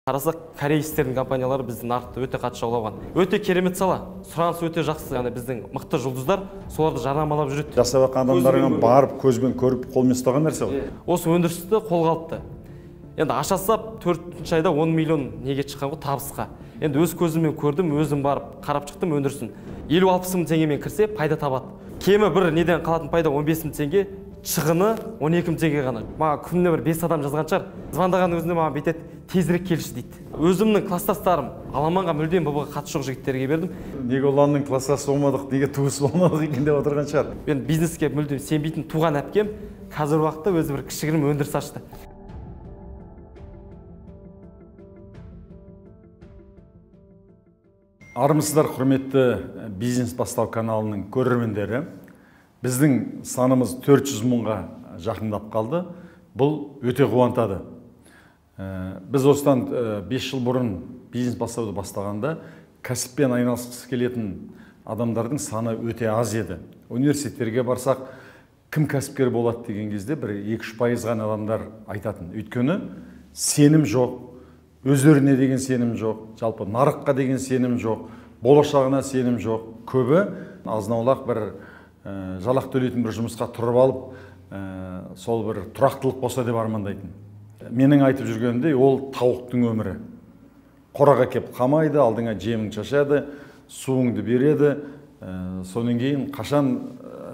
Қарасақ, корейстердің компаниялары біздің нарықты өте қатты жаулаған. Өте керемет сала, сұраныс өте жақсы. Яғни біздің мықты жұлдыздар соларды жарнамалап жүреді. Жасап жатқан адамдарға барып көзбен көріп қолмен ұстаған нәрсе ғой. Осы өндірісті қолға алыпты. Енді аша сап 4-ші айда 10 миллион неге шыққан ғой, табысқа. Енді өз көзіммен көрдім, өзім барып қарап шықтым өндірісін. 50-60 мың теңгемен кірсе пайда табады. Кемі бір неден қалатын пайда 15 мың теңге, шығыны 12 мың теңге ғана. Маған күніне бір 5 адам жазған шығар. Звондаған өзінде маған бетет, тезірек келші дейді. Өзімнің класстастарым Аламанға мүлдем ББ-ға қатысы жоқ жігіттерге бердім. Неге олардың класстасы болмадық, неге туыс болмадық екен деп отырған шығар. Мен бизнеске мүлдем сенбейтін туған әпкем қазір уақытта өзі бір кішігірім өндіріс ашты. Армысыздар, құрметті бизнес бастау каналының көрермендері. Біздің санымыз 400 мыңға жақындап қалды. Бұл өте қуантады. Біз осыдан 5 жыл бұрын бизнес бастауды бастағанда кәсіппен айналысқысы келетін адамдардың саны өте аз еді. Университеттерге барсақ, кім кәсіпкер болады деген кезде бір 2-3% ғана адамдар айтатын. Өйткені сенім жоқ, өздеріне деген сенім жоқ, жалпы нарыққа деген сенім жоқ, болашағына сенім жоқ. Көбі азынаулақ бір жалақ төлейтін бір жұмысқа тұрып алып, сол бір тұрақтылық болса деп армандайтын. Менің айтып жүргенімдей, ол тауықтың өмірі. Қораға кеп қамайды, алдыңа жемін шашады, суыңды береді, сонан кейін қашан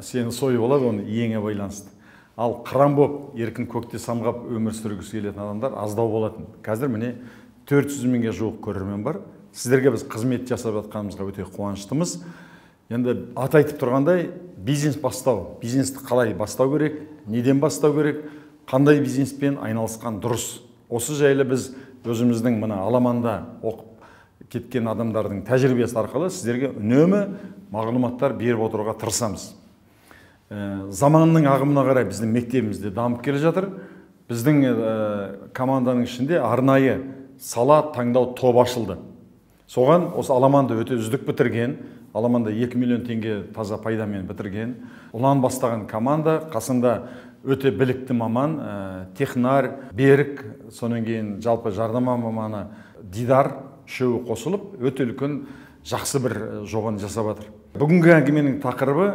сені сойып алады, оны иеңе байланысты. Ал қыран боп, еркін көкте самғап өмір сүргісі келетін адамдар аздау болатын. Қазір міне 400 мыңға жуық көрермен бар. Сіздерге біз қызмет жасап жатқанымызға өте қуаныштымыз. Енді аты айтып тұрғандай, бизнес бастау, бизнесті қалай бастау керек, неден бастау керек, қандай бизнеспен айналысқан дұрыс. Осы жайлы біз өзіміздің мына Аламанда оқып кеткен адамдардың тәжірибесі арқылы сіздерге үнемі мағлұматтар беріп отыруға тырысамыз. Заманның ағымына қарай біздің мектебімізде дамып келе жатыр. Біздің команданың ішінде арнайы сала таңдау тобы ашылды. Соған осы Аламанды өте үздік бітірген, Аламанда 2 миллион теңге таза пайдамен бітірген, ұлан бастаған команда, қасында өте білікті маман, Технар, Берік, сонан кейін жалпы жарнама маманы Дидар үшеуі қосылып, өте үлкен жақсы бір жобаны жасап жатыр. Бүгінгі әңгіменің тақырыбы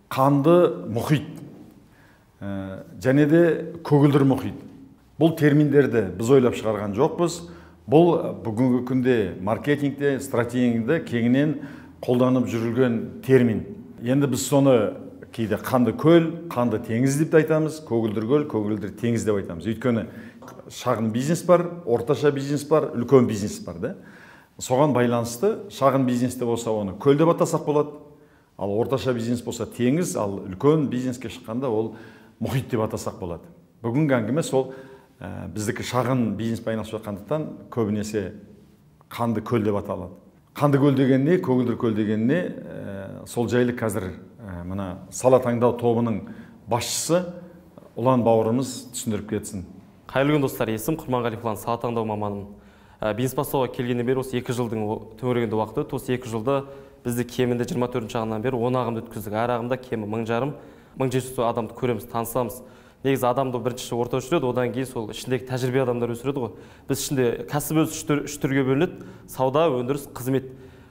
қанды мұхит, және де көгілдір мұхит. Бұл терминдерді біз ойлап шығарған жоқпыз. Бұл бүгінгі күнде маркетингте, стратегияда кеңінен қолданып жүрілген термин. Енді біз соны кейде қанды көл, қанды теңіз деп айтамыз, көгілдір көл, көгілдір теңіз деп айтамыз. Өйткені шағын бизнес бар, орташа бизнес бар, үлкен бизнес бар да. Соған байланысты шағын бизнесте болса оны көл деп атасақ болады. Ал орташа бизнес болса теңіз, ал үлкен бизнеске шыққанда ол мұхит деп атасақ болады. Бүгінгі әңгіме сол біздікі шағын бизнес айналысып жатқандықтан көбінесе қанды көл деп аталады. Қанды көл деген не, көгілдір көл деген не, сол жайлы қазір мына сала таңдау тобының басшысы ұлан бауырымыз түсіндіріп кетсін. Қайырлы күн достар, есім Құрманғали Ұлан, сала таңдау маманымын. Бизнес бастауға келгеннен бері осы 2 жылдың төңірегінде уақыты, осы 2 жылда бізді кемінде 24-ші ағынан бері 10 ағымды өткіздік. Әр ағымда кемі 1500-1700 адамды көреміз, танысамыз. Негізі адамды бірінші орта өшіреді, одан кейін сол ішіндегі тәжірибе адамдар өсіреді ғой. Біз ішінде кәсіп өзі 3 түрге бөлінеді: сауда, өндіріс, қызмет.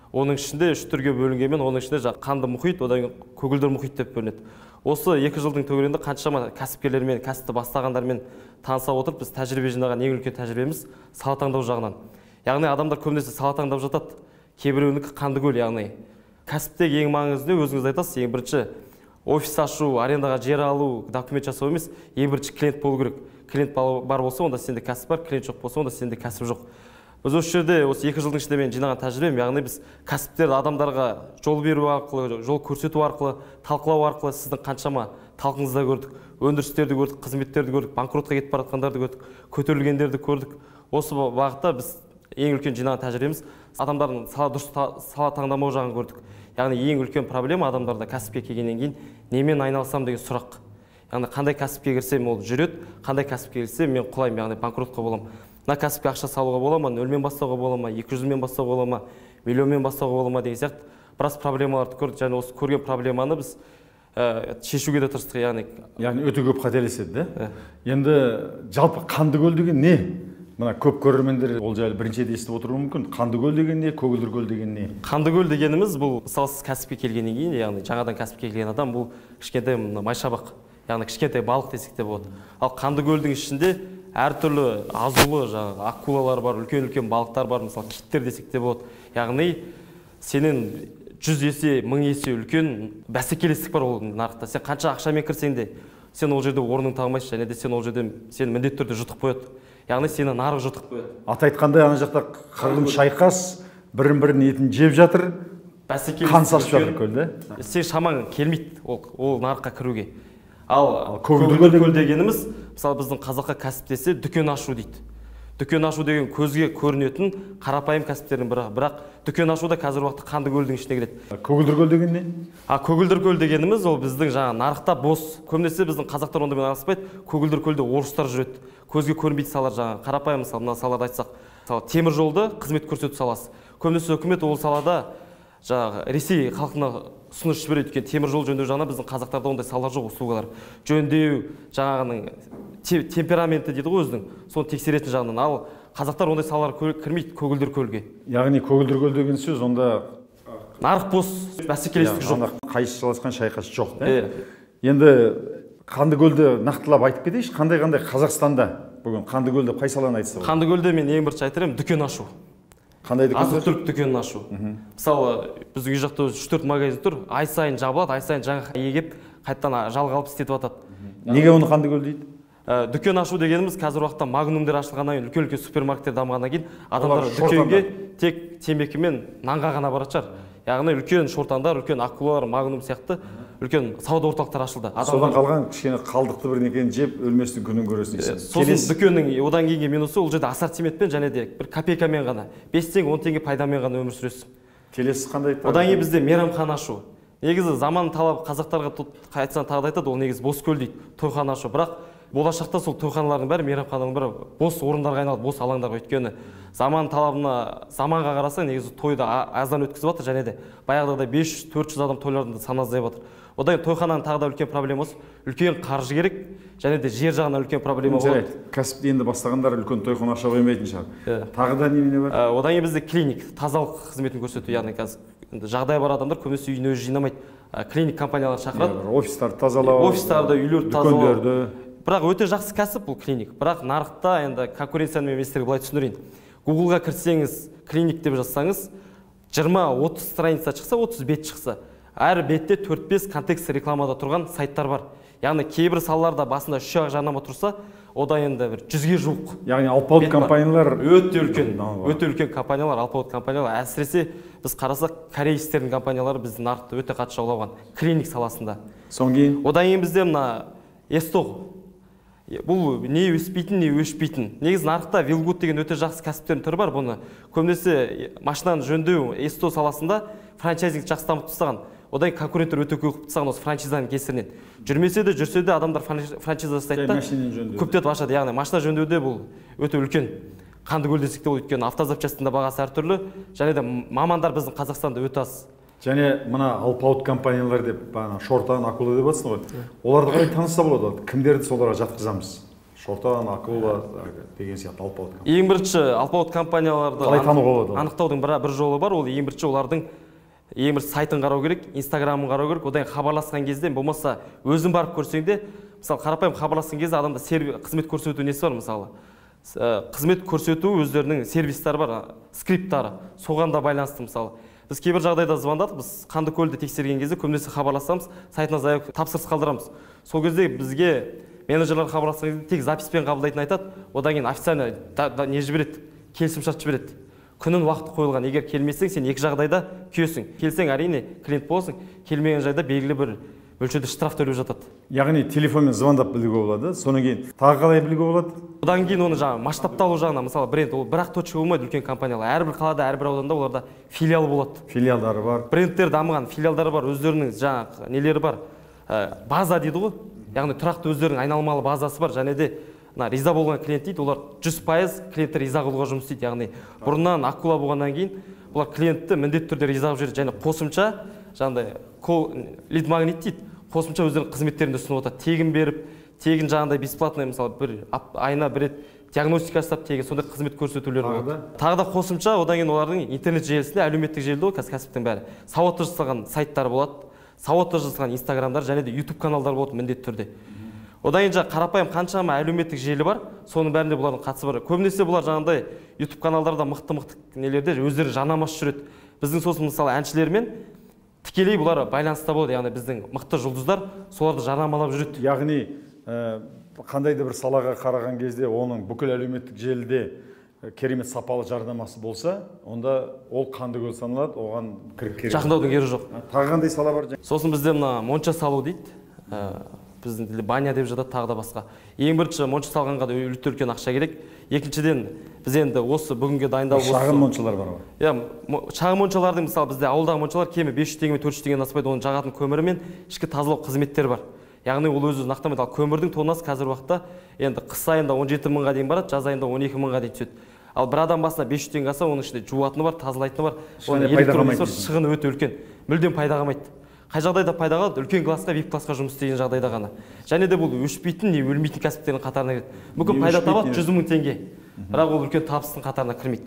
Оның ішінде 3 түрге бөлінгенмен, оның ішінде қанды мұхит, одан кейін көгілдір мұхит деп бөлінеді. Осы 2 жылдың төңірегінде қаншама кәсіпкерлермен, кәсіпті бастағандармен таныса отырып, біз тәжірибе жинаған ең үлкен тәжірибеміз сала таңдау жағынан. Яғни адамдар көбінесе сала таңдап жатады. Кейбіреуінікі қанды көл, яғни кәсіптегі ең маңызды, өзіңіз айтасыз, ең бірінші офис ашу, арендаға жер алу, документ жасау емес, ең бірінші клиент болу керек. Клиент бар болса, онда сенде кәсіп бар, клиент жоқ болса, онда сенде кәсіп жоқ. Біз осы жерде осы 2 жылдың ішінде мен жинаған тәжірибем, яғни біз кәсіптерді адамдарға жол беру арқылы, жол көрсету арқылы, талқылау арқылы сіздің қаншама талқыңызды көрдік, өндірістерді көрдік, қызметтерді көрдік, банкротқа кетіп бара жатқандарды көрдік, көтерілгендерді көрдік. Осы бағытта біз ең үлкен жинаған тәжірибеміз адамдардың дұрыс сала таңдамау жағын көрдік. Яғни ең үлкен проблема адамдарда кәсіпке келгеннен кейін немен айналысам деген сұрақ. Яғни қандай кәсіпке кірсем ол жүреді, қандай кәсіпке кірсем мен құлаймын, яғни банкротқа боламын. Мына кәсіпке ақша салуға бола ма, 0-мен бастауға бола ма, 200-мен бастауға бола ма, миллионмен бастауға бола ма деген сияқты біраз проблемаларды көрдік. Және осы көрген проблеманы біз шешуге де тырыстық. Яғни өте көп қателеседі. Енді жалпы қанды көл деген не? Мына көп көрермендер ол жайлы бірінші рет естіп отыруы мүмкін. Қандыкөл деген не, Көгілдір көл деген не? Қандыкөл дегеніміз бұл мысалы сіз кәсіпке келгеннен кейін, яғни жаңадан кәсіпке келген адам бұл кішкентай майшабақ, яғни кішкентай балық десек те болады. Ал Қандыкөлдің ішінде әртүрлі азулы жаңағы акулалар бар, үлкен-үлкен балықтар бар, мысалы киттер десек те болады. Яғни сенен 100 есе, 1000 есе үлкен бәсекелестік бар ол нарықта. Сен қанша ақшамен кірсең де, сен ол жерде орның табылмайсың, және де сен ол жерде сені міндетті түрде жұтып қояды. Яғни сені нарық жұтып қояды. Аты айтқандай ана жақта қырғын шайқас, бірін-бірін етін жеп жатыр, қан сасып жатыр көлде. Сен шамаң келмейді ол нарыққа кіруге. Ал Көгілдір көл дегеніміз, мысалы біздің қазаққа кәсіп десе дүкен ашу дейді. Дүкен ашу деген көзге көрінетін қарапайым кәсіптердің бірі, бірақ дүкен ашу да қазір уақытта Қандыкөлдің ішіне кіреді. Көгілдір көл деген не? Көгілдір көл дегеніміз ол біздің жаңа нарықта бос. Көбінесе біздің қазақтар онымен араласпайды. Көгілдір көлде орыстар жүреді. Көзге көрінбейді салар жаңа қарапайым мысалы мына салада айтсақ, мысалы темір жолды қызмет көрсету саласы. Көбінесе үкімет ол салада жаңағы Ресей халқына ұсыныс жібереді, өйткені темір жол жөндеу жағынан біздің қазақтарда ондай салалар жоқ, услугалар. Жөндеу жаңағының темпераменті дейді ғой өзінің, соны тексеретін жағынан. Ал қазақтар ондай салалар кірмейді Көгілдір көлге. Яғни Көгілдір көл деген сөз онда нарық бос, бәсекелестік жоқ. Қайшы жаласқан шайқас жоқ, Енді Қандыкөлді нақтылап айтып кетейінші, қандай Қазақстанда бүгін Қандыкөлде қай саланы айтса болады? Қандыкөлде мен ең бірінші айтар едім дүкен ашу. Қандай дүкен? Азық-түлік дүкенін ашу. Мысалы, біздің үй жақта 3-4 магазин тұр, ай сайын жабылады, ай сайын жаңа егеп, қайттан жалға алып істетіп жатады. Неге оны Қандыкөл дейді? Дүкен ашу дегеніміз қазір уақытта магнумдер ашылғаннан кейін, үлкен-үлкен супермаркеттер дамығаннан кейін адамдар дүкенге тек темекі мен нанға ғана баратын шығар. Яғни үлкен шортандар, үлкен акулалар, магнум сияқты үлкен сауда орталықтары ашылды. Содан қалған кішкене қалдықты бірдеңені жеп өлместің күнін көресің дейсің. Сосын дүкеннің одан кейінгі минусы ол жерде ассортиментпен және де бір копейкамен ғана 5 теңге 10 теңге пайдамен ғана өмір сүресің. Келесі қандай? Одан кейін бізде мейрамхана ашу. Негізі заман талабы қазақтарға айтсаң тағы да айтады, ол негізі бос көл дейді, тойхана ашу. Бірақ болашақта сол тойханалардың бәрі, мейрамхананың бәрі бос орындарға айналады, бос алаңдарға. Өйткені заман талабына, заманға қарасаң негізі тойды аздан өткізіп жатыр, және де баяғыда 500-400 адам тойларында сан азайып жатыр. Одан кейін тойхананың тағы да үлкен проблемасы, үлкен қаржы керек, және де жер жағынан үлкен проблема болады. Кәсіпті енді бастағандар үлкен тойхана аша қоймайтын шығар. Тағы да немене бар? Одан кейін бізде клиник, тазалық қызметін көрсету, яғни қазір жағдай бар адамдар көбінесе үйіне өзі жинамайды. Клиник компаниялар шақырады. Офистарды тазалау, офистарды, үйлерді тазалау. Бірақ өте жақсы кәсіп бұл клиник. Бірақ нарықта енді конкуренцияны мен сіздерге былай түсіндірейін. Гуглға кірсеңіз, клиник деп жазсаңыз, 20-30 страница шықса, 30 бет шықса, әр бетте 4-5 контекст рекламада тұрған сайттар бар. Яғни кейбір салаларда басында 3 жарнама тұрса, ода енді бір 100-ге жуық. Яғни алпауыт компаниялар өте үлкен компаниялар, алпауыт компаниялар. Әсіресе біз қарасақ, корейстердің компаниялары біздің нарықты өте қатты жаулаған клиник саласында. Содан кейін одан кейін бізде мына Эстог. Бұл не өспейтін, не өшпейтін. Негіз нарықта Вилгуд деген өте жақсы кәсіптердің түрі бар. Бұны көбінесе машинаны жөндеу Эсто саласында франчайзинг жақсы дамытып тастаған. Одан конкуренттер өте көп тастаған осы франчайзаның кесірінен. Жүрмесе де, жүрсе де адамдар франчайза жасайды да көптетіп ашады. Яғни машина жөндеуде бұл өте үлкен. Қандыкөл десек те өйткені автозапчастың да бағасы әртүрлі, және де мамандар біздің Қазақстанда өте аз. Және мына алпауыт компаниялар деп, шортан, акула деп жатсың ғой. Оларды қалай танысса болады? Кімдерді соларға жатқызамыз? Шортан, акула деген сияқты алпауыт компаниялар. Ең бірінші алпауыт компанияларды қалай тануға болады? Анықтаудың бір жолы бар. Ол ең бірінші олардың ең бірінші сайтын қарау керек, инстаграмын қарау керек. Одан хабарласқан кезде, болмаса өзің барып көрсең де, мысалы қарапайым хабарласқан кезде адамда қызмет көрсету несі бар мысалы. Қызмет көрсету өздерінің сервистері бар, скрипттары. Соған да байланысты мысалы. Біз кейбір жағдайда звондадық, біз Қандыкөлді тексерген кезде көбінесе хабарласамыз, сайтына заявка тапсырыс қалдырамыз. Сол кезде бізге менеджерлер хабарласқан кезде тек записпен қабылдайтын айтады, одан кейін официально не жібереді, келісімшарт жібереді. Күнін уақыты қойылған. Егер келмесең, сен екі жағдайда күйесің. Келсең, әрине клиент боласың, келмеген жағдайда белгілі бір мөлшерде штраф төлеп жатады. Яғни телефонмен звондап білуге болады, содан кейін тағы қалай білуге болады? Одан кейін оны жаңағы масштабталу жағынан, мысалы бренд ол бір-ақ точка болмайды, үлкен компаниялар. Әрбір қалада, әрбір ауданда оларда филиал болады. Филиалдары бар. Брендтер дамыған, филиалдары бар, өздерінің жаңағы нелері бар. База дейді ғой. Яғни тұрақты өздерінің айналмалы базасы бар, және де риза болған клиент дейді, олар 100% клиенттер риза қылуға жұмыс істейді. Яғни бұрыннан акула болғаннан кейін бұлар клиентті міндетті түрде риза қылып жүреді, және қосымша жаңағыдай лид магнит дейді. Қосымша өздерінің қызметтерінде ұсынып отыр. Тегін беріп, тегін жаңағыдай бесплатный, мысалы бір айына бір рет диагностика жасап тегін сондай қызмет көрсетулер болады. Тағы да қосымша одан кейін олардың интернет желісінде, әлеуметтік желіде ғой кәсіптің бәрі. Сауатты жасалған сайттар болады, сауатты жасалған инстаграмдар және де YouTube каналдар болады міндетті түрде. Одан кейін қарапайым қаншама әлеуметтік желі бар, соның бәрінде бұлардың қатысы бар. Көбінесе бұлар жаңағыдай YouTube каналдарда мықты нелерде өздері жанамас жүреді. Біздің сосын мысалы әншілермен тікелей бұлар байланыста болады, яғни біздің мықты жұлдыздар соларды жарнамалап жүреді. Яғни қандай да бір салаға қараған кезде оның бүкіл әлеуметтік желіде керемет сапалы жарнамасы болса, онда ол қандыкөл саналады, оған жақындаудың керегі жоқ. Тағы қандай сала бар? Сосын бізде мына монша салу дейді. Біздің тілде баня деп жатады, тағы да басқа. Ең бірінші монша салғанға да өте үлкен ақша керек. Екіншіден біз енді осы бүгінге дайындалып шағын моншалар бар ғой. Иә, шағын моншалардың мысалы бізде ауылдағы моншалар кемі 500 теңге 400 теңге аспайды, оның жағатын көмірі мен ішкі тазалау қызметтері бар. Яғни ол өзі нақтамайды. Ал көмірдің тоннасы қазір уақытта енді қыс айында 17 мыңға дейін барады, жаз айында 12 мыңға дейін түседі. Ал бір адам басына 500 теңге алса, оның ішінде жуатыны бар, тазалайтыны бар, шығыны өте үлкен. Мүлдем пайда қалмайды. Қай жағдайда пайда қалады? Үлкен классқа, VIP классқа жұмыс істеген жағдайда ғана. Және де бұл өшпейтін не өлмейтін кәсіптердің қатарына кіреді. Мүмкін пайда табады 100 мың теңге. Бірақ ол үлкен табыстың қатарына кірмейді.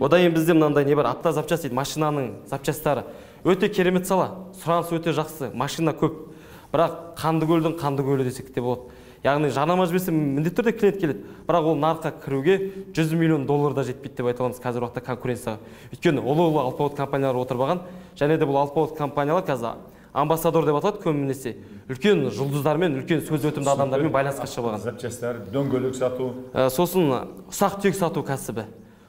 Одан кейін бізде мынандай не бар? Апта запчасть дейді, машинаның запчастары. Өте керемет сала, сұраныс өте жақсы, машина көп. Бірақ Қандыкөлі десек те болады. Яғни жарнама жіберсе міндетті түрде клиент келеді. Бірақ ол нарыққа кіруге 100 миллион доллар да жетпейді деп айта аламыз қазір уақытта конкуренцияға. Өйткені ұлы алпауыт компаниялар отырып алған, және де бұл алпауыт компаниялар қазір амбассадор деп аталады көбінесе. Үлкен жұлдыздармен, үлкен сөз өтімді адамдармен байланысқа шығып алған. Запчастьтар, дөңгелек сату. Сосын ұсақ түйек сату кәсібі.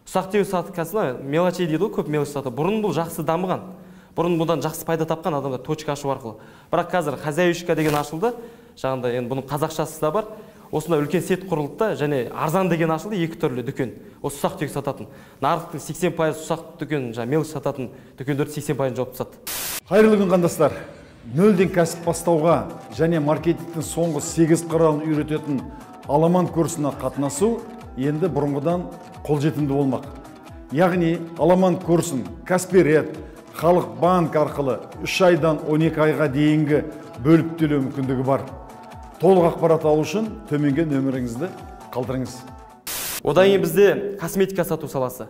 Ұсақ түйек сату кәсібі мелочи дейді ғой, көп мелочи сату. Бұрын бұл жақсы дамыған. Бұрын бұдан жақсы пайда тапқан адамдар точка ашу арқылы. Бірақ қазір хозяюшка деген ашылды. Жаңағыда енді бұның қазақшасы да бар. Осында үлкен сет құрылды да, және арзан деген ашылды, екі түрлі дүкен. Осы ұсақ түйек сататын. Нарықтың 80% ұсақ дүкен, мелочи сататын дүкендерді 80% жауып тастады. Қайырлы күн қандастар. Нөлден кәсіп бастауға және маркетингтің соңғы 8 құралын үйрететін Аламан курсына қатынасу енді бұрынғыдан қолжетімді болмақ. Яғни Аламан курсын Каспирет, Халық банк арқылы 3 айдан 12 айға дейінгі бөліп төлеу мүмкіндігі бар. Толық ақпарат алу үшін төменгі нөміріңізді қалдырыңыз. Одан кейін бізде косметика сату саласы.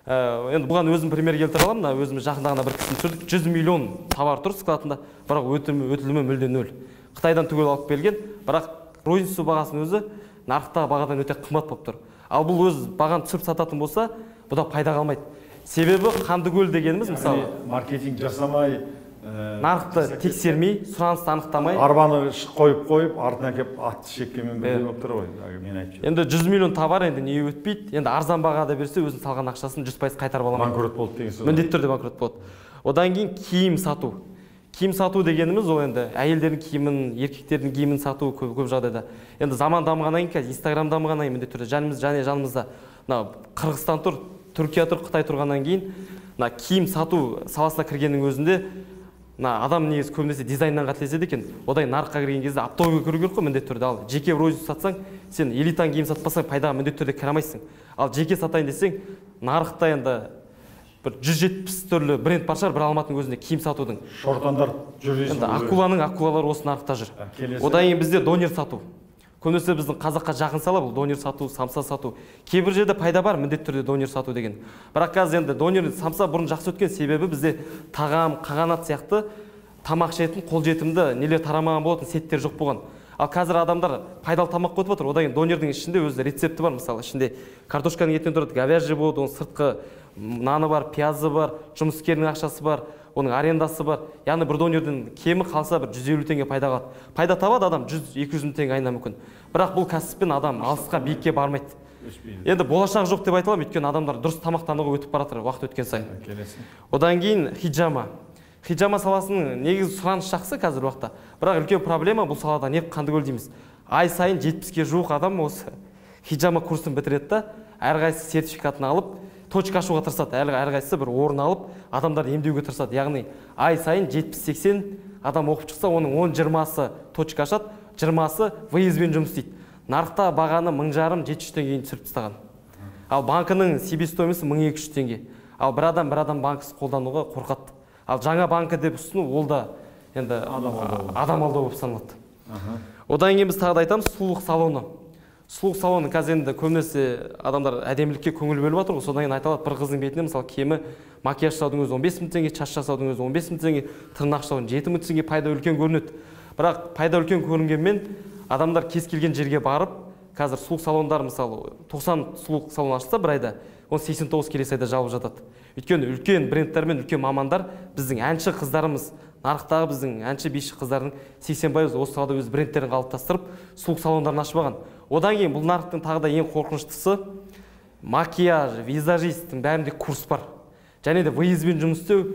Енді бұған өзім пример келтіре аламын. Өзіміз жақындағына бір кісіні түсірдік. 100 миллион товар тұр складында, бірақ өтілімі мүлде нөл. Қытайдан түгел алып келген, бірақ розница бағасының өзі нарықтағы бағадан өте қымбат болып тұр. Ал бұл өз бағаны түсіріп сататын болса, бұда пайда қалмайды. Себебі Қандыкөл дегеніміз мысалы маркетинг жасамай, нарықты тексермей, сұранысты анықтамай, арбаны қойып, артына келіп атты шеккенмен бірдей болып тұр ғой. Мен айтып. Енді 100 миллион товар енді не өтпейді. Енді арзан бағада берсе, өзінің салған ақшасын 100% қайтарып аламайды. Банкрот болды деген сөз. Міндетті түрде банкрот болады. Одан кейін киім сату. Киім сату дегеніміз ол енді әйелдердің киімін, еркектердің киімін сату көп жағдайда. Енді заман дамығаннан кейін, Инстаграм дамығаннан кейін міндетті түрде жанымызда Қырғызстан тұр, Түркия тұр, Қытай тұрғаннан кейін киім сату саласына кіргеннің өзінде адам негізі көбінесе дизайннан қателеседі екен. Одан нарыққа кірген кезде оптовыйға кіру керек қой міндетті түрде. Ал жеке розница сатсаң, сен элитаның киім сатпасаң пайдаға міндетті түрде кіре алмайсың. Ал жеке сатайын десең, нарықта енді бір 170 түрлі бренд бар шығар, бір Алматының өзінде киім сатудың. Шортандар жүр дейсің. Енді акулалар осы нарықта жүр. Одан кейін бізде донер сату. Көбінесе біздің қазаққа жақын сала бұл донер сату, самса сату. Кейбір жерде пайда бар міндетті түрде донер сату деген. Бірақ қазір енді донер, самса бұрын жақсы өткен себебі бізде тағам, қағанат сияқты тамақ ішетін қолжетімді нелер тарамаған болатын, сеттер жоқ болған. Ал қазір адамдар пайдалы тамақ қойып отыр. Одан кейін донердің ішінде өзі рецепті бар, мысалы ішінде картошканың етінен тұрады, говяжий болады, оның сыртқы наны бар, пиязы бар, жұмыскердің ақшасы бар, оның арендасы бар. Яғни бір донердің кемі қалса бір 150 теңге пайда қалады. Пайда табады адам 100-200 теңге айына мүмкін. Бірақ бұл кәсіппен адам алысқа биікке бармайды. Енді болашақ жоқ деп айта аламын, өйткені адамдар дұрыс тамақтануға өтіп бара жатыр уақыт өткен сайын. Одан кейін хиджама. Хиджама саласының негізі сұраныс жақсы қазір уақытта. Бірақ үлкен проблема бұл салада не Қандыкөл дейміз. Ай сайын 70-ге жуық адам осы хиджама курсын бітіреді да, әрқайсысы сертификатын алып, точка ашуға тырысады. Әрқайсысы бір орын алып, адамдарды емдеуге тырысады. Яғни ай сайын 70-80 адам оқып шықса, оның 10-20-сы точка ашады, 20-сы выездбен жұмыс істейді. Нарықта бағаны 1500-700 теңгеге түсіріп тастаған. Ал банкының себестоимости 1200 теңге. Ал бір адам банкасы қолдануға қорқады. Ал жаңа банкі деп ұсыну, ол да енді адам алдау болып саналады. Одан кейін біз тағы да айтамыз, сұлулық салоны. сұлулық салоны қазір енді көбінесе адамдар әдемілікке көңіл бөліп жатыр ғой. Содан кейін айтылады, бір қыздың бетіне мысалы кемі макияж жасаудың өзі 15 мың теңге, шаш жасаудың өзі 15 мың теңге, тырнақ жасаудың 7 мың теңге пайда үлкен көрінеді. Бірақ пайда үлкен көрінгенмен адамдар кез келген жерге барып, қазір сұлулық салондары мысалы 90 сұлулық салон ашса бір айда, оны 89 келесі айда жабылып жатады. Өйткені үлкен брендтер мен үлкен мамандар біздің әнші қыздарымыз, нарықтағы біздің әнші биші қыздардың 80% осы салада өз брендтерін қалыптастырып, сұлулық салондарын ашып алған. Одан кейін бұл нарықтың тағы да ең қорқыныштысы макияж, визажисттің бәрінде курс бар. Және де выездбен жұмыс істеу,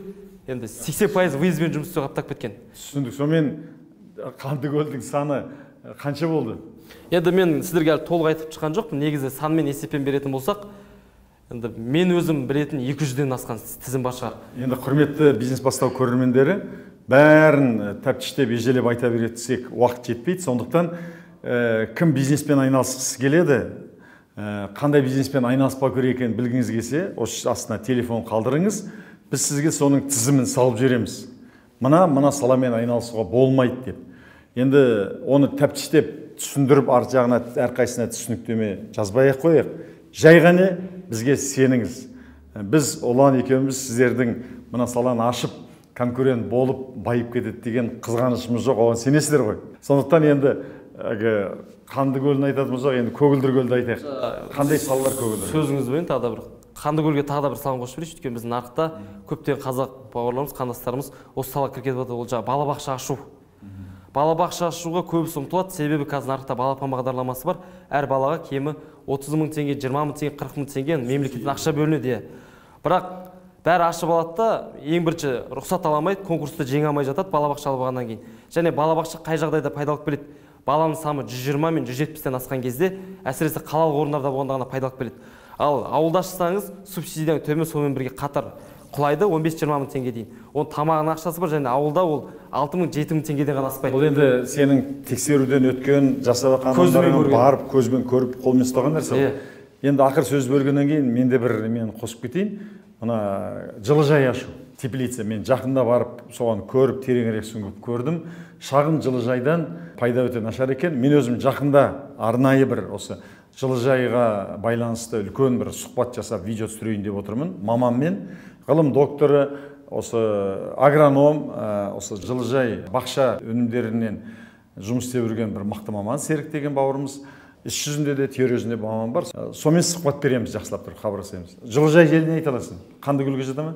енді 80% выездбен жұмыс істеу қаптап кеткен. Түсіндік. Сонымен Қандыкөлдің саны қанша болды? Енді мен сіздерге әлі толық айтып шыққан жоқпын. Негізі санмен есеппен беретін болсақ, енді мен өзім білетін 200-ден асқан тізім бар шығар. Енді құрметті бизнес бастау көрермендері, бәрін тәптіштеп ежелеп айта беретсек уақыт жетпейді. Сондықтан кім бизнеспен айналысқысы келеді, қандай бизнеспен айналыспау керек екенін білгіңіз келсе, осы астына телефон қалдырыңыз. Біз сізге соның тізімін салып жібереміз. Мына саламен айналысуға болмайды деп. Енді оны тәптіштеп түсіндіріп, арт жағына әрқайсысына түсініктеме жазбай-ақ қояйық. Жай ғана бізге сеніңіз. Біз Ұлан екеуміз сіздердің мына саланы ашып, конкурент болып байып кетеді деген қызғанышымыз жоқ, оған сенесіздер ғой. Сондықтан енді Қандыкөлін айтатын болсақ, енді Көгілдір айтайық. Қандай салалар Көгілдір? Сөзіңіз бен тағы да бір Қандыкөлге тағы да бір салын қосып берейінші. Өйткені біздің нарықта көптеген қазақ бауырларымыз, қандастарымыз осы салаға кіргізіп жатыр. Ол жаңағы балабақша ашу. Балабақша ашуға көбісі ұмтылады, себебі қазір нарықта балапан бағдарламасы бар. Әр балаға кемі 30 мың теңге, 20 мың теңге, 40 мың теңге мемлекеттен ақша бөлінеді. Бірақ бәрі ашып алады да, ең бірінші рұқсат ала алмайды, конкурсты жеңе алмай жатады балабақша алып алғаннан кейін. Және балабақша қай жағдайда пайдаланып келеді? Баланың саны 120 мен 170-тен асқан кезде, әсіресе қалалық орындарда болғанда ғана пайдаланып келеді. Ал ауылда ашсаңыз, субсидияның төмен сонымен бірге қатар құлайды 15-20 мың теңге дейін. Оның тамағының ақшасы бар, және ауылда ол 6 мың 7 мың теңгеден ғана аспайды. Бұл енді сенің тексеруден өткен, жасап жатқандарың барып, көзбен көріп, қолмен ұстаған нәрсе. Енді ақыр сөз бөлгеннен кейін мен де бір қосып кетейін. Мына жылыжай ашу, теплица, мен жақында барып соған көріп, тереңірек сүңгіп көрдім. Шағын жылыжайдан пайда өте нашар екен. Мен өзім жақында арнайы бір осы жылыжайға байланысты үлкен бір сұхбат жасап, видео түсірейін деп отырмын. Мамаммен, ғылым докторы, осы агроном, осы жылыжай бақша өнімдерінен жұмыс істеп жүрген бір мықты маман, Серік деген бауырымыз. Іс жүзінде де, теория жүзінде маман бар. Сонымен сұхбат береміз, жақсылап тұрып хабарласамыз. Жылыжай желіне айта аласың? Қандыкөлге жата ма?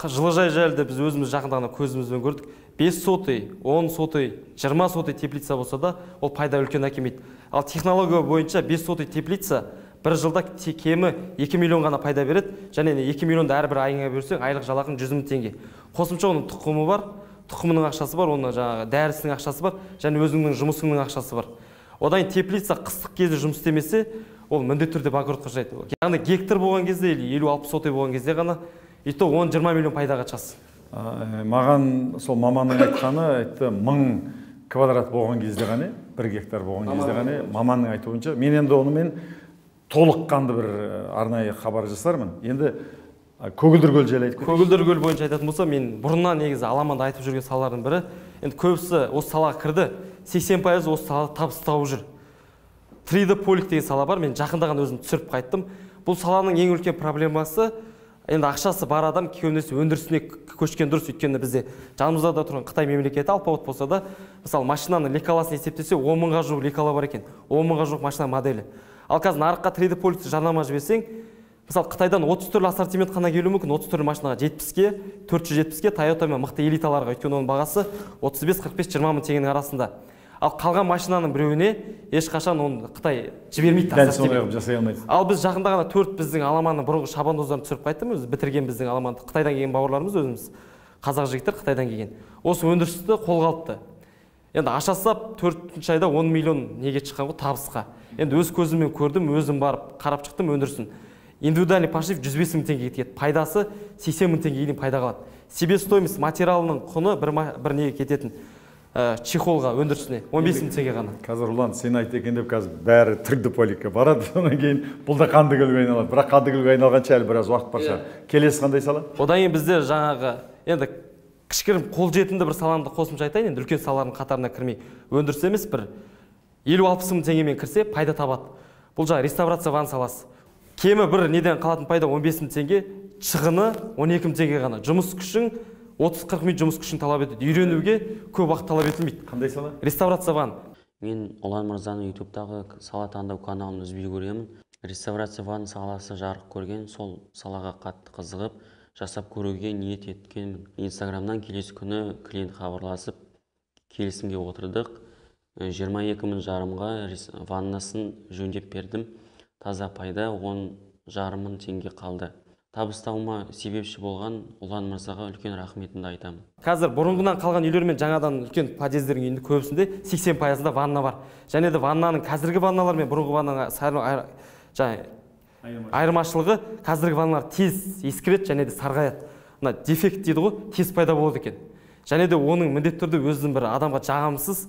Жылыжай желді біз өзіміз жақында ғана көзімізбен көрдік. 5 сотый, 10 сотый, 20 сотый теплица болса да, ол пайда үлкен әкелмейді. Ал технология бойынша 5 сотый теплица бір жылда кемі 2 миллион ғана пайда береді. Және 2 миллионды әрбір айыңа берсең, айлық жалақың 100 мың теңге. Қосымша оның тұқымы бар, тұқымының ақшасы бар, оның жаңағы дәрісінің ақшасы бар, және өзіңнің жұмысыңның ақшасы бар. Одан теплица қыстық кезде жұмыс істемесе, ол міндетті түрде банкротқа ұшырайды. Яғни гектар болған кезде, 50-60 сотый болған кезде ғана, и то 10-20 миллион пайдаға шығасыз. Маған сол маманның айтқаны, айтты 1000 квадрат болған кезде ғана, 1 гектар болған кезде ғана, маманның айтуынша, мен енді онымен толыққанды бір арнайы хабар жасармын. Енді Көгілдір жайлы айтып кетейін. Көгілдір бойынша айтатын болса, мен бұрыннан негізі аламанда айтып жүрген салалардың бірі, енді көбісі осы салаға кірді, 80% осы салада табыс тауып жүр. 3D полик деген сала бар, мен жақында ғана өзім түсіріп қайттым. Бұл саланың ең үлкен проблемасы, енді ақшасы бар адам көбінесе өндірісіне көшкен дұрыс. Өйткені бізде жанымызда да тұрған Қытай мемлекеті алпауыт болса да, мысалы машинаның лекаласын есептесе 10 мыңға жуық лекала бар екен, 10 мыңға жуық машина моделі. Ал қазір нарыққа 3D поликті жарнама жіберсең, мысалы Қытайдан 30 түрлі ассортимент қана келуі мүмкін, 30 түрлі машинаға 70-ке, 470-ке, Toyota мен мықты элиталарға, өйткені оның бағасы 35-45-20 мың теңгенің арасында. Ал қалған машинаның біреуіне ешқашан оны Қытай жібермейді. Дәл сондай қылып жасай алмайды. Ал біз жақында ғана 4 біздің аламанның бұрынғы шабандоздарын түсіріп қайттым, өзі бітірген біздің аламанды Қытайдан келген бауырларымыз, өзіміз қазақ жігіттер Қытайдан келген. Осы өндірісті қолға алыпты. Енді ашасап 4-ші айда 10 миллион неге шыққан ғой, табысқа. Енді өз көзіммен көрдім, өзім барып қарап шықтым өндірісін. Индивидуальный пошив 105 мың теңгеге кетеді. Пайдасы 80 мың теңгеге дейін пайда қалады. Себестоимость материалының құны бір неге кететін чехолға, өндірісіне 15 мың теңге ғана. Қазір Ұлан, сен айт екен деп қазір бәрі 3D поликке барады, содан кейін бұл да Қандыкөлге айналады. Бірақ Қандыкөлге айналғанша әлі біраз уақыт бар шығар. Келесі қандай сала? Одан кейін бізде жаңағы енді кішкірім қолжетімді бір саланы қосымша айтайын, енді үлкен салалардың қатарына кірмей, өндіріс емес бір 50-60 мың теңгемен кірсе пайда табады. Бұл жаңа реставрация ванна саласы. Кемі бір неден қалатын пайда 15 мың теңге, шығыны 12 мың теңге ғана. Жұмыс күшің 30-40 минут жұмыс күшін талап етеді. Үйренуге көп уақыт талап етілмейді. Қандай сала? Реставрация ванна. Мен Ұлан Мырзаның ютубтағы сала таңдау каналын үзбей көремін. Реставрация ванна саласы жарық көрген, сол салаға қатты қызығып, жасап көруге ниет еткенмін. Инстаграмнан келесі күні клиент хабарласып, келісімге отырдық. 22 мың жарымға ваннасын жөндеп бердім. Таза пайда 10,5 мың теңге қалды. Табыстауыма себепші болған Ұлан Мырзаға үлкен рахметімді айтамын. Қазір бұрынғыдан қалған үйлер мен жаңадан үлкен подъездердің үйінде көбісінде 80% ванна бар. Және де ваннаның қазіргі ванналар мен бұрынғы ваннаның айырмашылығы, қазіргі ванналар тез ескіреді және де сарғаяды. Мына дефект дейді ғой, тез пайда болады екен. Және де оның міндетті түрде өзінің бір адамға жағымсыз,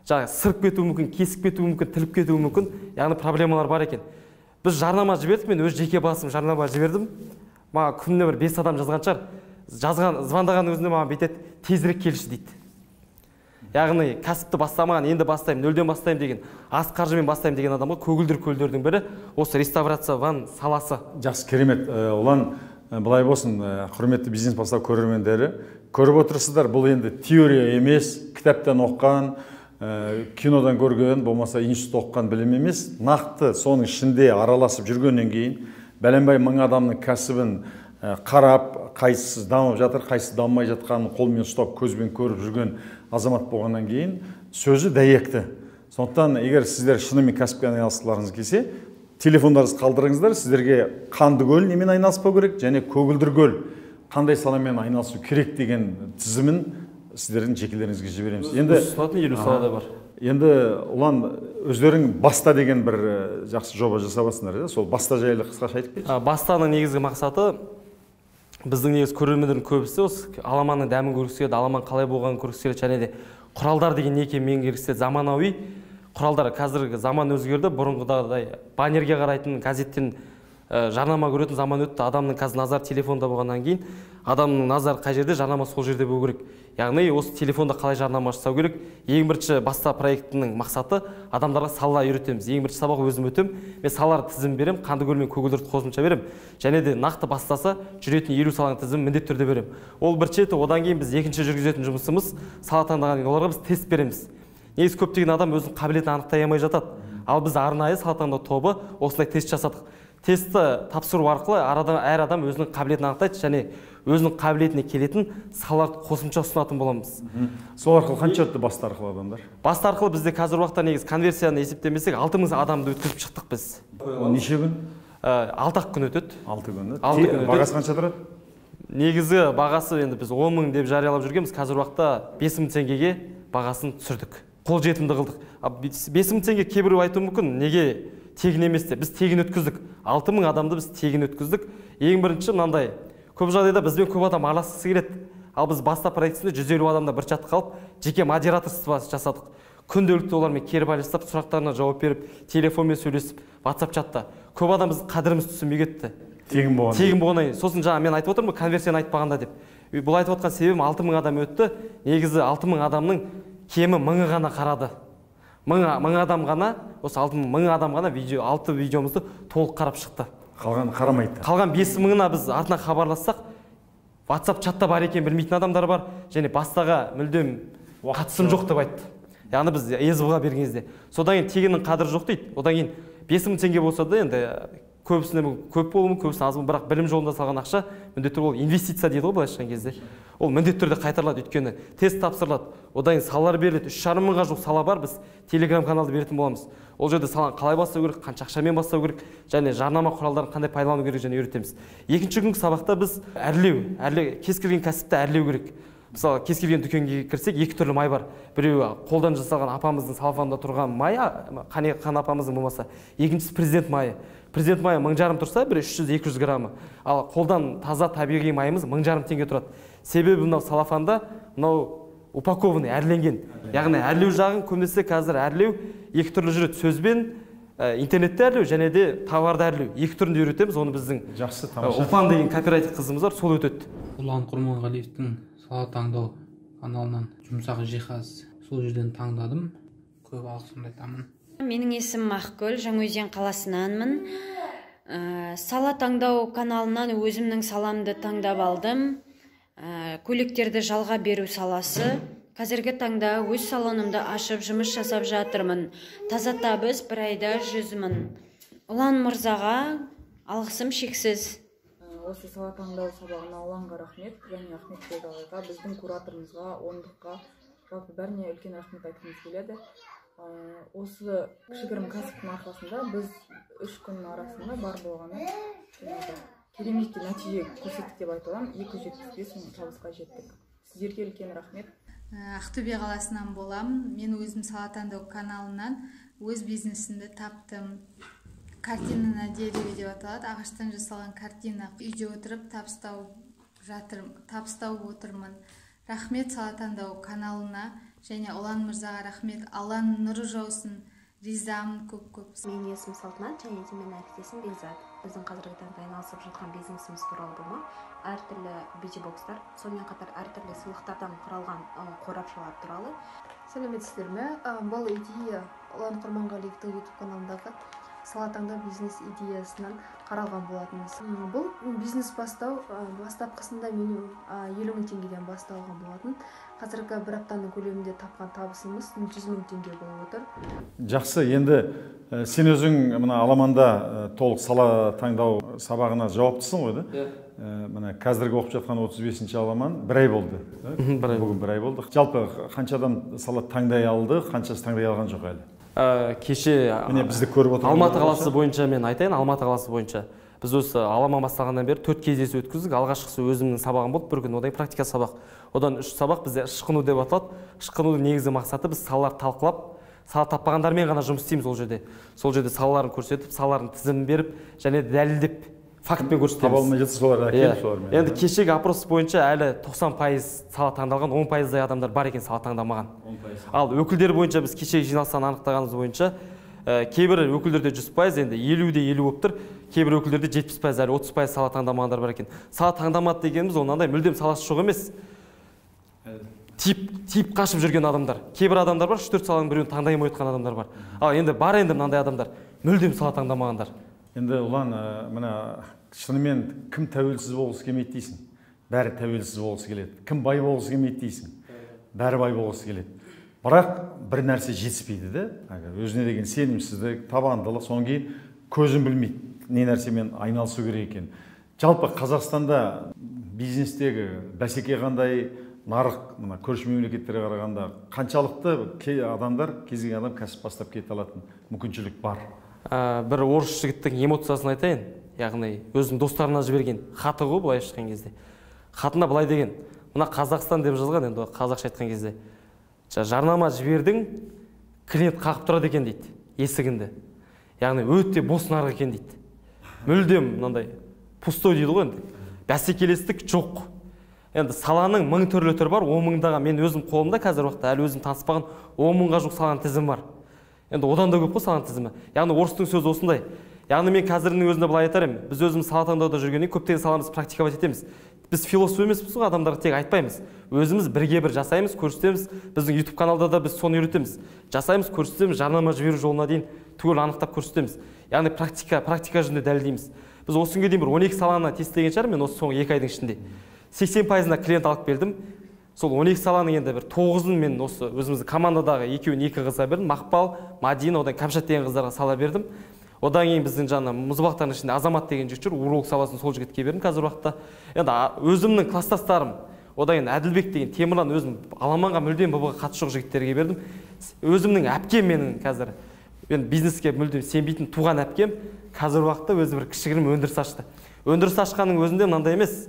сырып кетуі мүмкін, кесіп кетуі мүмкін, тіліп кетуі мүмкін, яғни проблемалар бар екен. Біз жарнама жібердік, мен өз жеке басым жарнама жібердім. Маған күніне бір 5 адам жазған шығар. Звондаған өзіне маған бүйтеді, тезірек келші дейді. Яғни кәсіпті бастамаған, енді бастаймын, нөлден бастаймын деген, аз қаржымен бастаймын деген адамға көгілдір көлдердің бірі осы реставрация ванна саласы. Жақсы, керемет. Ұлан, былай болсын, құрметті бизнес бастау көрермендері, көріп отырсыздар, бұл енді теория емес, кітаптан оққан, кинодан көрген, болмаса институтта оққан білім емес, нақты соның ішінде араласып жүргеннен кейін бәленбай мың адамның кәсібін қарап, қайсысы дамып жатыр, қайсысы дамымай жатқанын қолмен ұстап, көзбен көріп жүрген азамат болғаннан кейін сөзі дәйекті. Сондықтан, егер сіздер шынымен кәсіппен айналысқыларыңыз келсе, телефондарыңызды қалдырыңыздар, сіздерге Қандыкөл немен айналыспау керек және Көгілдір көл қандай саламен айналысу керек деген тізімін сіздердің жекелеріңізге жібереміз. Енді ұсынатын 50 салада бар. Енді Ұлан, өздерің баста деген бір жақсы жоба жасап жатсыңдар, сол баста жайлы қысқаша айтып кетші. Бастаның негізгі мақсаты, біздің негізгі көрермендердің көбісі осы аламанның дәмін көргісі келеді, аламан қалай болғанын көргісі келеді, және де құралдар деген не екенін меңгергісі келеді. Заманауи құралдар, қазіргі заман өзгерді, бұрынғыдай баннерге қарайтын, газеттен жарнама көретін заман өтті. Адамның қазір назар телефонда болғаннан кейін, адамның назар қай жерде, жарнама сол жерде болу керек. Яғни осы телефонда қалай жарнама жасау керек? Ең бірінші баста проектінің мақсаты адамдарға сала үйретеміз. Ең бірінші сабақ өзім өтем. Мен салалар тізім берем, Қандыкөл мен Көгілдірді қосымша берем. Және де нақты бастаса жүретін 50 саланың тізімін міндетті түрде берем. Ол бір четі, одан кейін біз екінші жүргізетін жұмысымыз сала таңдаған кейін оларға біз тест береміз. Негізі көптеген адам өзінің қабілетін анықтай алмай жатады. Ал біз арнайы сала таңдау тобы осындай тест жасадық. Тестті тапсыру арқылы әр адам өзінің қабілетін анықтайды және өзінің қабілетіне келетін салаларды қосымша ұсынатын боламыз. Сол арқылы қанша өтті баста арқылы адамдар? Баста арқылы бізде қазір уақытта негізі конверсияны есептемесек 6000 адамды өткізіп шықтық біз. Неше күн? 6 күн өтеді. 6 күн. Бағасы қанша тұрады? Негізі бағасы енді біз 10 мың деп жариялап жүргенбіз, қазір уақытта 5 мың теңгеге бағасын түсірдік. Қол жетімді қылдық. 5 мың теңге кейбір айтуы мүмкін, неге тегін емес деп. Біз тегін өткіздік. 6 мың адамды біз тегін өткіздік. Ең бірінші мынандай, көп жағдайда бізбен көп адам араласқысы келеді. Ал біз баста проектісінде 150 адамда бір чатқа қалып, жеке модераторство жасадық. Күнделікті олармен кері байланыстап, сұрақтарына жауап беріп, телефонмен сөйлесіп, WhatsApp чатта. Көп адам біздің қадіріміз түсінбей кетті. Тегін болғаннан. Сосын жаңа мен айтып отырмын, конверсияны айтпағанда деп. Бұл айтып отқан себебім 6 мың адам өтті. Негізі 6 мың адамның кемі 1000 ғана қарады. 1000 адам ғана, осы 1000 адам ғана 6 видеомызды толық қарап шықты. Қалған қарамайды. Қалған 5000-ына біз артынан хабарлассақ, WhatsApp чатта бар екен білмейтін адамдар бар, және бастаға мүлдем қатысым жоқ деп айтты. Яғни біз ЕЗБ-ға берген кезде. Содан кейін тегіннің қадірі жоқ дейді. Одан кейін 5000 теңге болса да енді көбісіне көп болуы, көбісіне аз болуы, бірақ білім жолында салған ақша міндетті ол инвестиция дейді ғой былайша айтқан кезде. Ол міндетті түрде қайтарылады, өйткені тест тапсырылады. Одан кейін салалар беріледі. 3,5 мыңға жуық сала бар, біз Telegram каналды беретін боламыз. Ол жерде саланы қалай бастау керек, қанша ақшамен бастау керек, және жарнама құралдарын қандай пайдалану керек және үйретеміз. Екінші күнгі сабақта біз әрлеу, кез келген кәсіпті әрлеу керек. Мысалы, кез келген дүкенге кірсек, 2 түрлі май бар. Біреуі қолдан жасалған апамыздың салфанда тұрған май, Қане апамыздың болмаса. Екіншісі президент майы. Президент майы 1500 тұрса, бір 300-200 граммы. Ал қолдан таза табиғи майымыз 1500 теңге тұрады. Себебі мынау салафанда, мынау упакованный, әрленген. Яғни әрлеу жағын көбінесе қазір әрлеу 2 түрлі жүреді. Сөзбен, интернетте әрлеу және де товарды әрлеу. 2 түрінде үйретеміз. Оны біздің Ұлпан деген кооператив қызымыз бар, сол өтеді. Ұлан Құрманғалиевтің сала таңдау каналынан жұмсақ жиһаз сол жерден таңдадым. көп алғысымды айтамын. Менің есімім Ақгүл, Жаңаөзен қаласынанмын. Сала таңдау каналынан өзімнің саламды таңдап алдым. Көйлектерді жалға беру саласы. Қазіргі таңда өз салонымды ашып жұмыс жасап жатырмын. Таза табыс 1 айда 100 мың. Ұлан мырзаға алғысым шексіз. Осы сала таңдау сабағына Ұланға рахмет, және Ахметбек ағайға, біздің кураторымызға, ондыққа, жалпы бәріне үлкен рахмет айтқымыз келеді. Осы кішігірім кәсіптің арқасында біз 3 күннің арасында бар болғаны керемет нәтиже көрсеттік деп айта аламын. 275 мың табысқа жеттік. Сіздерге үлкен рахмет. Ақтөбе қаласынан боламын. Мен өзім сала таңдау каналынан өз бизнесімді таптым. Картина на дереве деп аталады. Ағаштан жасалған картина. Үйде отырып табыстау отырмын. Рахмет сала таңдау каналына және Ұлан мырзаға рахмет. Алланың нұры жаусын. Ризамын көп. Менің есімім Салтанат және де менің әріптесім Бекзат. Біздің қазіргі таңда айналысып жатқан бизнесіміз туралы болмақ. Әртүрлі бьюти-бокстар, сонымен қатар әртүрлі сыйлықтардан құралған қорапшалар туралы. Сәлеметсіздер ме? Бұл идея Ұлан Құрманғалиевтің YouTube каналындағы сала таңдау бизнес идеясынан қаралған болатынбыз. Бұл бизнес бастапқысында менің 50 мың теңгеден басталған болатын. Қазіргі 1 аптаның көлемінде тапқан табысымыз 100 мың теңге болып отыр. Жақсы, енді сен өзің мына аламанда толық сала таңдау сабағына жауаптысың ғой, да? Мына қазіргі оқып жатқан 35-ші аламан 1 ай болды. Бүгін 1 ай болды. Жалпы қанша адам сала таңдай алды, қаншасы таңдай алған жоқ әлі? Кеше бізді көріп отырған Алматы қаласы бойынша мен айтайын, Алматы қаласы бойынша біз осы аламан басталғаннан бері 4 кездесу өткіздік. Алғашқысы өзімнің сабағым болды, бір күн, одан практика сабақ. Одан 3 сабақ бізде ышқыну деп аталады. Ышқынудың негізгі мақсаты біз салаларды талқылап, сала таппағандармен ғана жұмыс істейміз ол жерде. Сол жерде салаларын көрсетіп, салалардың тізімін беріп, және дәлелдеп, фактпен көрсетеміз. Таба алмай жатса соларға әкеліп солармен. Енді кешегі опрос бойынша әлі 90% сала таңдалған, 10%-дай адамдар бар екен сала таңдамаған. Ал өкілдер бойынша біз кешегі жиналыстан анықтағанымыз бойынша кейбір өкілдерде 100%, енді 50-де 50 болып тұр, кейбір өкілдерде 70%, әлі 30% сала таңдамағандар бар екен. Сала таңдамады дегеніміз онандай мүлдем саласы жоқ емес. Тип қашып жүрген адамдар. Кейбір адамдар бар, 3-4 саланың біреуін таңдай алмай отқан адамдар бар. Ал енді бар енді мынандай адамдар, мүлдем сала таңдамағандар. Енді Ұлан, мына шынымен кім тәуелсіз болғысы келмейді дейсің? Бәрі тәуелсіз болғысы келеді. Кім бай болғысы келмейді дейсің? Бәрі бай болғысы келеді. Бірақ бір нәрсе жетіспейді де. Өзіне деген сенімсіздік, табандылық, содан кейін көзін білмейді, не нәрсемен айналысу керек екен. Жалпы Қазақстанда бизнестегі бәсеке қандай, нарық, мына көрші мемлекеттерге қарағанда қаншалықты адамдар, кез келген адам кәсіп бастап кете алатын мүмкіншілік бар? Бір орыс жігіттің эмоциясын айтайын, яғни өзінің достарына жіберген хаты ғой, былай шыққан кезде. Хатында былай деген, мына Қазақстан деп жазған, енді қазақша айтқан кезде. Жарнама жібердің, клиент қағып тұрады екен дейді, есігінде. Яғни өте бос нарық екен дейді. Мүлдем мынандай пустой дейді ғой енді. Бәсекелестік жоқ. Енді саланың 1000 түрлі түрі бар, 10 мыңдаған мен өзім қолымда қазір уақытта әлі өзім таныспаған 10 мыңға жоқ саланың тізімі бар. Енді одан да көп қой саланың тізімі. Яғни орыстың сөзі осындай. Яғни мен қазірдің өзінде былай айтар едім, біз өзіміз сала таңдауда жүргеннен көптеген саламызды практиковать етеміз. Біз философ емеспіз ғой, адамдарға тек айтпаймыз. Өзіміз бірге бір жасаймыз, көрсетеміз. Біздің YouTube каналда да біз соны үйретеміз. Жасаймыз, көрсетеміз, жарнама жіберу жолына дейін түгел анықтап көрсетеміз. Яғни практика жүзінде дәлелдейміз. Біз осы күнге дейін бір 12 саланы тестілеген шығар, мен осы соңғы 2 айдың ішінде. 80%-ына клиент алып келдім. Сол 12 саланың енді бір 9-ын мен осы өзіміздің командадағы екеуін 2 қызға бердім. Мақпал, Мадина, одан Кәмшат деген қыздарға сала бердім. Одан кейін біздің жаңа мұзбақтардың ішінде Азамат деген жігіт жүр, уролог саласын сол жігітке бердім қазір уақытта. Енді өзімнің класстастарым, одан кейін Әділбек деген Темірлан өзім аламанға мүлдем ББ-ға қатысы жоқ жігіттерге бердім. Өзімнің әпкем менің қазір мен бизнеске мүлдем сенбейтін туған әпкем қазір уақытта өзі бір кішігірім өндіріс ашты. Өндіріс ашқанның өзінде мынандай емес,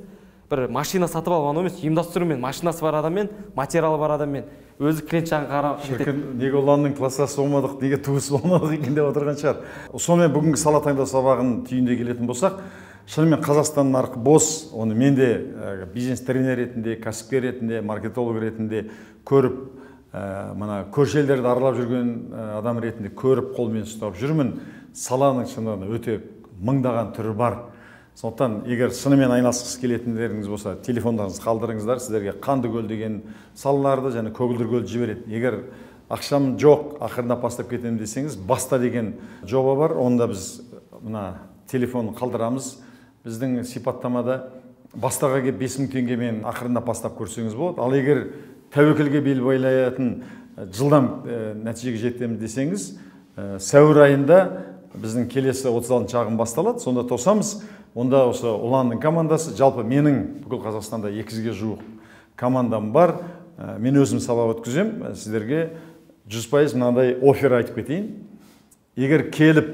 бір машина сатып алған емес, ұйымдастырумен, машинасы бар адаммен, материалы бар адаммен өзі клиент жағын қарап шіркін, неге Ұланның класстасы болмадық, неге туыс болмадық екен деп отырған шығар. Сонымен бүгінгі сала таңдау сабағының түйініне келетін болсақ, шынымен Қазақстан нарқы бос, оны мен де бизнес тренер ретінде, кәсіпкер ретінде, маркетолог ретінде көріп, мына көрші елдерді аралап жүрген адам ретінде көріп, қолмен ұстап жүрмін. Саланың шынымен өте мыңдаған түрі бар. Сондықтан, егер шынымен айналысқысы келетіндеріңіз болса, телефондарыңызды қалдырыңыздар, сіздерге Қандыкөл деген салаларды және Көгілдір көлді жібереді. Егер ақшам жоқ, ақырындап бастап кетемін десеңіз, баста деген жоба бар. Онда біз мына телефон қалдырамыз. Біздің сипаттамада бастаға кеп 5000 теңгемен ақырындап бастап көрсеңіз болады. Ал егер тәуекелге бел байлайтын жылдам нәтижеге жетемін десеңіз, сәуір айында біздің келесі 36 ағым басталады. Сонда тосамыз. Онда осы ұланның командасы, жалпы менің бүкіл Қазақстанда 200-ге жуық командам бар. Мен өзім сабақ өткізем. Сіздерге 100% мынандай офер айтып кетейін. Егер келіп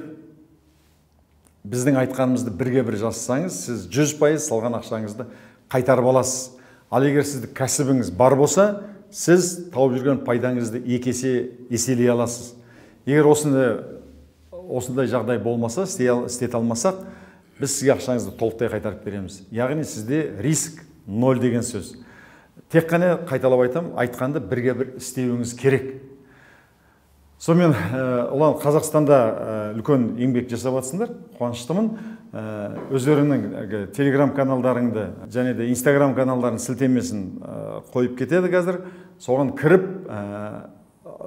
біздің айтқанымызды бірге-бір жасасаңыз, сіз 100% салған ақшаңызды қайтарып аласыз. Ал егер сізді кәсібіңіз бар болса, сіз тауып жүрген пайдаңызды 2 есе еселей аласыз. Егер осындай жағдай болмаса, істете алмасақ, біз сізге ақшаңызды толықтай қайтарып береміз. Яғни сізде риск 0 деген сөз. Тек қана қайталап айтам, айтқанды бірге-бір істеуіңіз керек. Сонымен, ұлан Қазақстанда үлкен еңбек жасап жатсыңдар, қуаныштымын. Өздеріңнің телеграм каналдарыңды және де инстаграм каналдарын сілтемесін қойып кетеді қазір. Соған кіріп,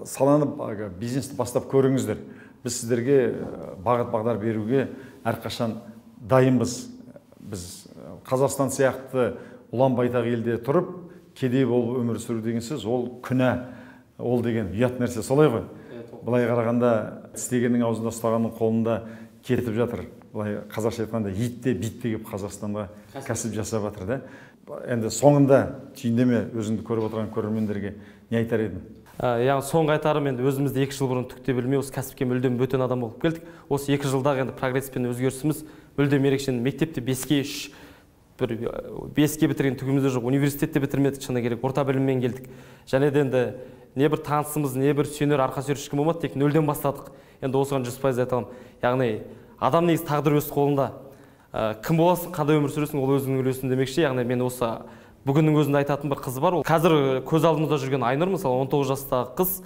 саланып бизнесті бастап көріңіздер. Біз сіздерге бағыт-бағдар беруге әрқашан дайынбыз. Біз Қазақстан сияқты ұлан байтақ елде тұрып, кедей болып өмір сүру деген сөз, ол күнә, ол деген ұят нәрсе, солай ғой. Былай қарағанда істегеннің аузында, ұстағанның қолында кетіп жатыр. Былай қазақша айтқанда итте битте келіп Қазақстанға кәсіп жасап жатыр да. Енді соңында түйіндеме өзіңді көріп отырған көрермендерге не айтар едің? Яғни соңғы айтарым, енді өзімізді 2 жыл бұрын түк те білмей, осы кәсіпке мүлдем бөтен адам болып келдік. Осы 2 жылдағы енді прогресс пен өзгерісіміз мүлдем ерекше. Мектепте 5-ке 5-ке бітірген түгімізде жоқ, университетте бітірмедік, шыны керек, орта біліммен келдік. Және де енді не бір танысымыз, не бір сүйенер, арқа сүйер ешкім болмады, тек 0-ден бастадық. Енді осыған 100% айтамын. Яғни адам негізі тағдыр өз қолында. Кім боласың, қандай өмір сүресің, ол өзіңнің үлесің демекші. Яғни мен осы бүгіннің өзінде айтатын бір қыз бар. Қазір көз алдымызда жүрген Айнұр, мысалы 19 жастағы қыз,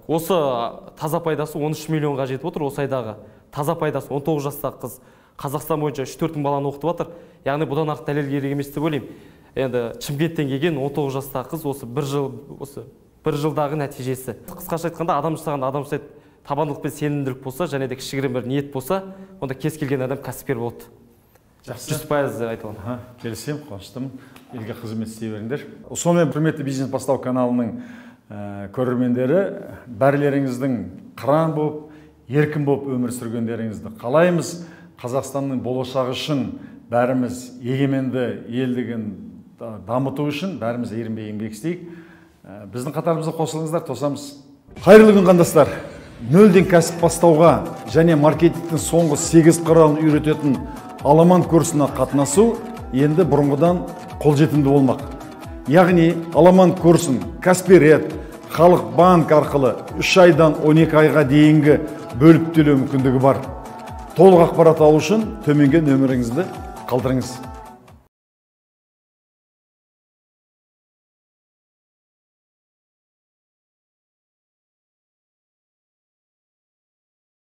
осы таза пайдасы 13 миллионға жетіп отыр. Осы айдағы таза пайдасы 19 жастағы қыз Қазақстан бойынша 3-4 мың баланы оқытып жатыр. Яғни бұдан артық дәлел керек емес деп ойлаймын. Енді Шымкенттен келген 19 жастағы қыз осы бір жылдағы нәтижесі. Қысқаша айтқанда, адам жасағанда адам жасайды, табандылық пен сенімділік болса, және де кішігірім бір ниет болса, онда кез келген адам кәсіпкер болады. 100% айта аламын. Келісемін, қуаныштымын. Елге қызмет істей беріңдер. Сонымен құрметті бизнес бастау каналының көрермендері, бәрілеріңіздің қыран болып, еркін болып өмір сүргендеріңізді қалаймыз. Қазақстанның болашағы үшін бәріміз егеменді елдігін дамыту үшін бәріміз ерінбей еңбек істейік. Біздің қатарымызға қосылыңыздар, тосамыз. Қайырлы күн қандастар. 0-ден кәсіп бастауға және маркетингтің соңғы 8 құралын үйрететін Аламан курсына қатынасу енді бұрынғыдан қолжетімді болмақ. Яғни Аламан курсын Каспирет, Халық банк арқылы 3 айдан 12 айға дейінгі бөліп төлеу мүмкіндігі бар. Толық ақпарат алу үшін төменгі нөміріңізді қалдырыңыз.